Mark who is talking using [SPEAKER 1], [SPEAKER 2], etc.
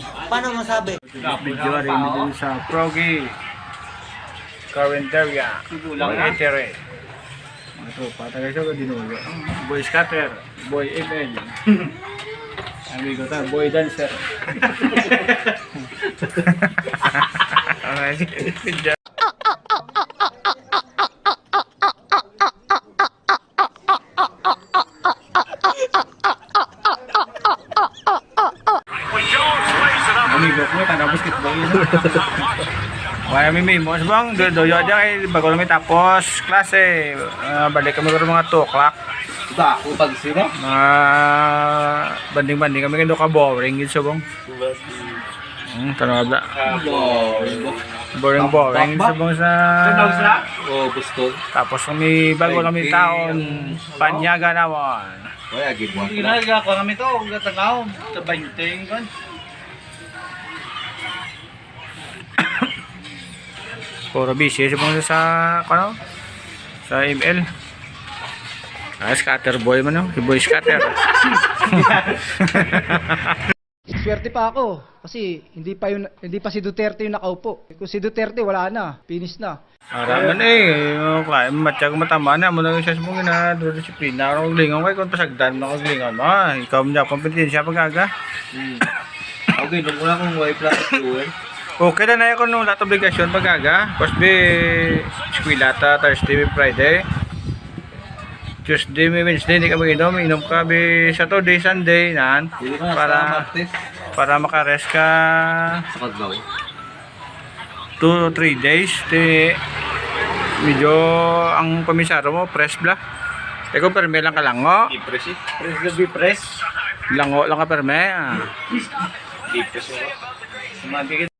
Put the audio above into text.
[SPEAKER 1] Paano masabi?
[SPEAKER 2] Video rin din sa Progi Carinderia Etere. Ito, patagay siya ko dinulo. Boy Scatter, Boy ML. Amigo ta, Boy Dancer. Okay. Amigo ko, tanda basketball yun. Kaya may mo. Sabang, doyo aja kay bago namin tapos klase. Balik kami mga 2 o'clock.
[SPEAKER 1] Ba, upag sino?
[SPEAKER 2] Banding-banding kami kendo ka boring yun sabang. Tanong ba? Boring sabang sa...
[SPEAKER 1] O, bustol.
[SPEAKER 2] Tapos kami bago kami taon, panyaga naman.
[SPEAKER 1] Wala, gibuan.
[SPEAKER 3] Ginagawa ko kami to, gatanaw, sa 20 kan.
[SPEAKER 2] Puro busy sabang sa ano? Sa ML. Scatter boy man no, si Boy Scatter.
[SPEAKER 4] Swerte pa ako kasi hindi pa si Duterte yung nakaupo. Kung si Duterte wala na, finish na.
[SPEAKER 2] Araman klay matya ko matama na mo na siya mo gina do disiplina ro lingaw kay kon pasagdan na ko lingaw ma ikaw mo kompetensya pagaga.
[SPEAKER 1] Okay, nung una kong wife lang fuel.
[SPEAKER 2] Okay na ako nung lahat obligasyon pagaga. Pasbe eskwela ta Thursday Friday. Tuesday, Wednesday, hindi ka mag-inom. Inom ka Saturday, Sunday, nan. Para makares ka
[SPEAKER 1] Sa Kadlaw.
[SPEAKER 2] 2 to 3 days. Medyo ang pamisaro mo, press bla. Kung perme lang ka lango.
[SPEAKER 1] Press it.
[SPEAKER 3] Press the be press.
[SPEAKER 2] Lango lang ka perme.
[SPEAKER 1] Press mo.
[SPEAKER 3] Magiging